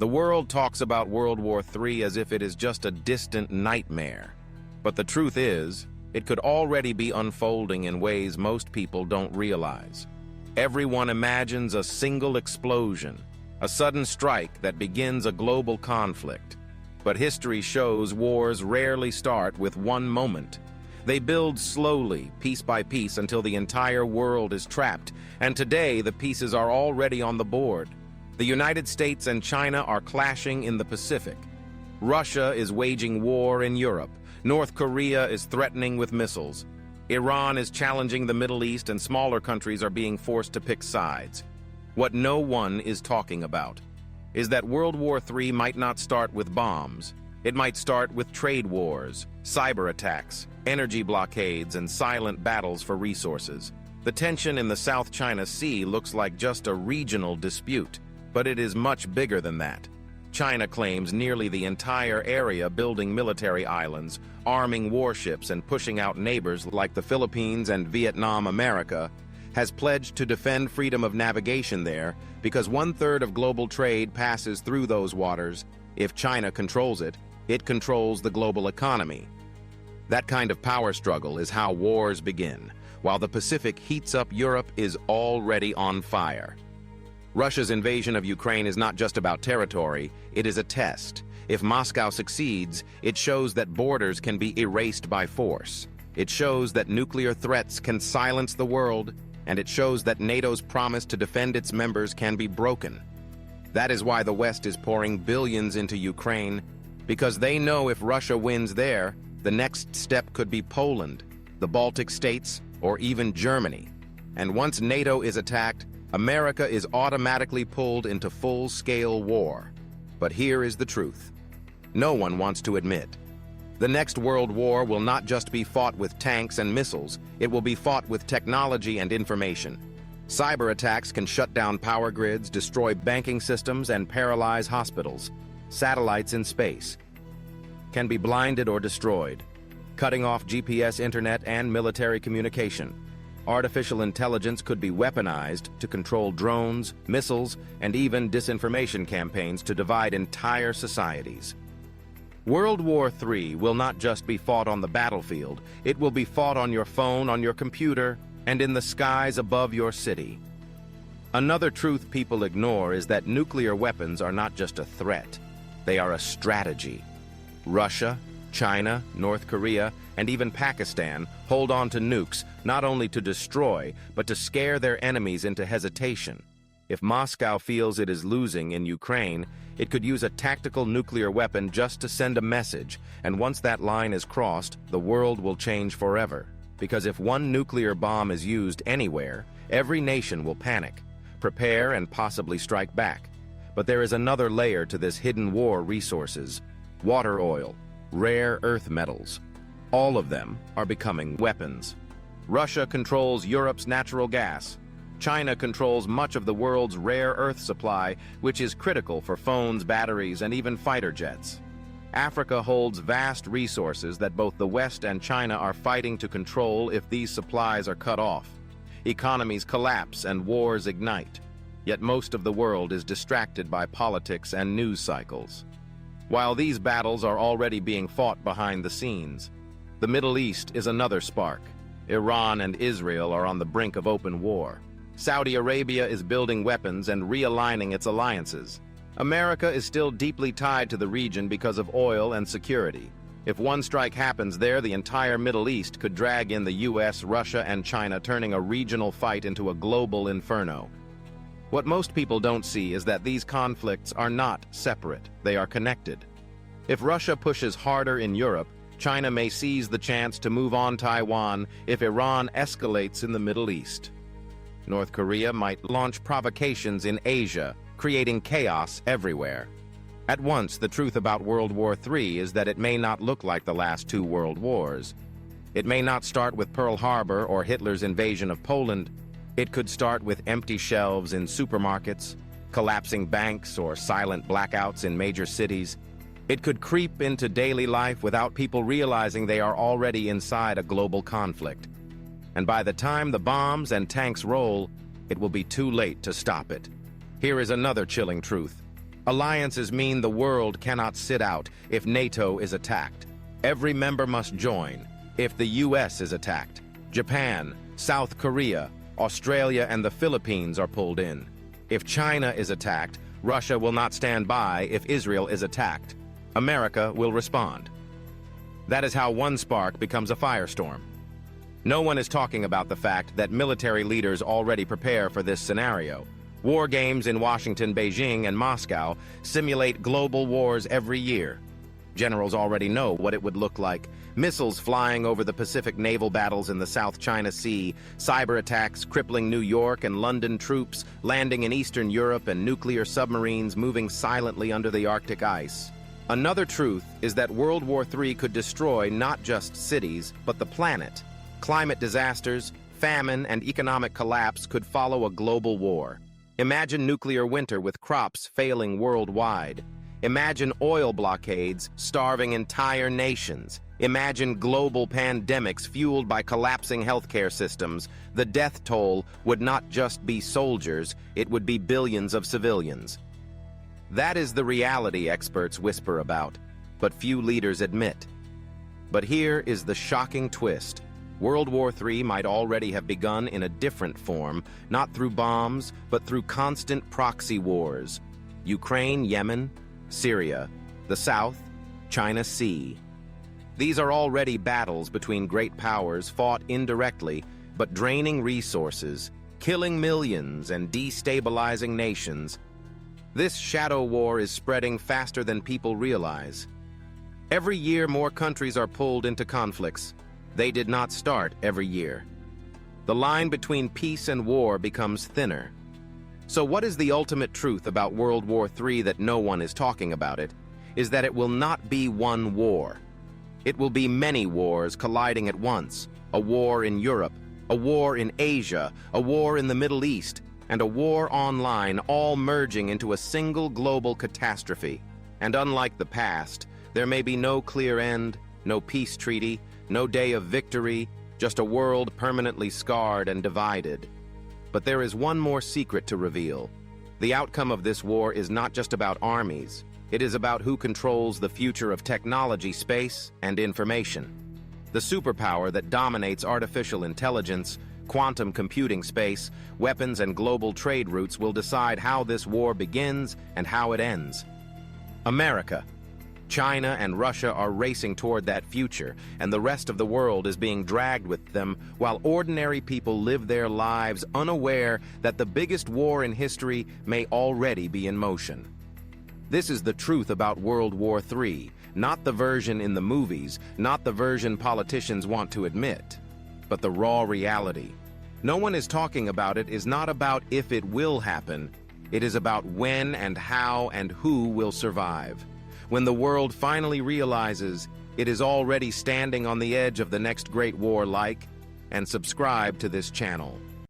The world talks about World War III as if it is just a distant nightmare. But the truth is, it could already be unfolding in ways most people don't realize. Everyone imagines a single explosion, a sudden strike that begins a global conflict. But history shows wars rarely start with one moment. They build slowly, piece by piece, until the entire world is trapped, and today the pieces are already on the board. The United States and China are clashing in the Pacific. Russia is waging war in Europe. North Korea is threatening with missiles. Iran is challenging the Middle East, and smaller countries are being forced to pick sides. What no one is talking about is that World War III might not start with bombs. It might start with trade wars, cyber attacks, energy blockades, and silent battles for resources. The tension in the South China Sea looks like just a regional dispute, but it is much bigger than that. China claims nearly the entire area, building military islands, arming warships, and pushing out neighbors like the Philippines and Vietnam. America has pledged to defend freedom of navigation there because 1/3 of global trade passes through those waters. If China controls it, it controls the global economy. That kind of power struggle is how wars begin. While the Pacific heats up, Europe is already on fire. Russia's invasion of Ukraine is not just about territory, it is a test. If Moscow succeeds, it shows that borders can be erased by force. It shows that nuclear threats can silence the world, and it shows that NATO's promise to defend its members can be broken. That is why the West is pouring billions into Ukraine, because they know if Russia wins there, the next step could be Poland, the Baltic states, or even Germany. And once NATO is attacked, America is automatically pulled into full-scale war. But here is the truth. No one wants to admit. The next world war will not just be fought with tanks and missiles, it will be fought with technology and information. Cyber attacks can shut down power grids, destroy banking systems, and paralyze hospitals. Satellites in space can be blinded or destroyed, cutting off GPS, internet, and military communication. Artificial intelligence could be weaponized to control drones, missiles, and even disinformation campaigns to divide entire societies. World War III will not just be fought on the battlefield, it will be fought on your phone, on your computer, and in the skies above your city. Another truth people ignore is that nuclear weapons are not just a threat, they are a strategy. Russia, China, North Korea, and even Pakistan hold on to nukes not only to destroy, but to scare their enemies into hesitation. If Moscow feels it is losing in Ukraine, it could use a tactical nuclear weapon just to send a message, and once that line is crossed, the world will change forever. Because if one nuclear bomb is used anywhere, every nation will panic, prepare, and possibly strike back. But there is another layer to this hidden war: resources, water, oil, rare earth metals. All of them are becoming weapons. Russia controls Europe's natural gas. China controls much of the world's rare earth supply, which is critical for phones, batteries, and even fighter jets. Africa holds vast resources that both the West and China are fighting to control. If these supplies are cut off, economies collapse and wars ignite. Yet most of the world is distracted by politics and news cycles. While these battles are already being fought behind the scenes, the Middle East is another spark. Iran and Israel are on the brink of open war. Saudi Arabia is building weapons and realigning its alliances. America is still deeply tied to the region because of oil and security. If one strike happens there, the entire Middle East could drag in the US, Russia, and China, turning a regional fight into a global inferno. What most people don't see is that these conflicts are not separate, they are connected. If Russia pushes harder in Europe, China may seize the chance to move on Taiwan if Iran escalates in the Middle East. North Korea might launch provocations in Asia, creating chaos everywhere. At once, the truth about World War III is that it may not look like the last two world wars. It may not start with Pearl Harbor or Hitler's invasion of Poland. It could start with empty shelves in supermarkets, collapsing banks, or silent blackouts in major cities. It could creep into daily life without people realizing they are already inside a global conflict. And by the time the bombs and tanks roll, it will be too late to stop it. Here is another chilling truth. Alliances mean the world cannot sit out if NATO is attacked. Every member must join if the US is attacked. Japan, South Korea, Australia, and the Philippines are pulled in. If China is attacked, Russia will not stand by if Israel is attacked. America will respond. That is how one spark becomes a firestorm. No one is talking about the fact that military leaders already prepare for this scenario. War games in Washington, Beijing, and Moscow simulate global wars every year. Generals already know what it would look like. Missiles flying over the Pacific naval battles in the South China Sea, cyber attacks crippling New York and London troops landing in Eastern Europe, and nuclear submarines moving silently under the Arctic ice. Another truth is that World War III could destroy not just cities, but the planet. Climate disasters, famine, and economic collapse could follow a global war. Imagine nuclear winter with crops failing worldwide. Imagine oil blockades starving entire nations. Imagine global pandemics fueled by collapsing healthcare systems. The death toll would not just be soldiers, it would be billions of civilians. That is the reality experts whisper about, but few leaders admit. But here is the shocking twist. World War III might already have begun in a different form, not through bombs, but through constant proxy wars. Ukraine, Yemen, Syria, the South, China Sea. These are already battles between great powers fought indirectly, but draining resources, killing millions, and destabilizing nations. This shadow war is spreading faster than people realize. Every year, more countries are pulled into conflicts. They did not start every year. The line between peace and war becomes thinner. So what is the ultimate truth about World War III that no one is talking about it, is that it will not be one war. It will be many wars colliding at once. A war in Europe, a war in Asia, a war in the Middle East, and a war online, all merging into a single global catastrophe. And unlike the past, there may be no clear end, no peace treaty, no day of victory, just a world permanently scarred and divided. But there is one more secret to reveal. The outcome of this war is not just about armies. It is about who controls the future of technology, space, and information. The superpower that dominates artificial intelligence, quantum computing space, weapons, and global trade routes will decide how this war begins and how it ends. America, China, and Russia are racing toward that future, and the rest of the world is being dragged with them while ordinary people live their lives unaware that the biggest war in history may already be in motion. This is the truth about World War III, not the version in the movies, not the version politicians want to admit, but the raw reality. No one is talking about it is not about if it will happen, it is about when and how and who will survive. When the world finally realizes it is already standing on the edge of the next great war, like and subscribe to this channel.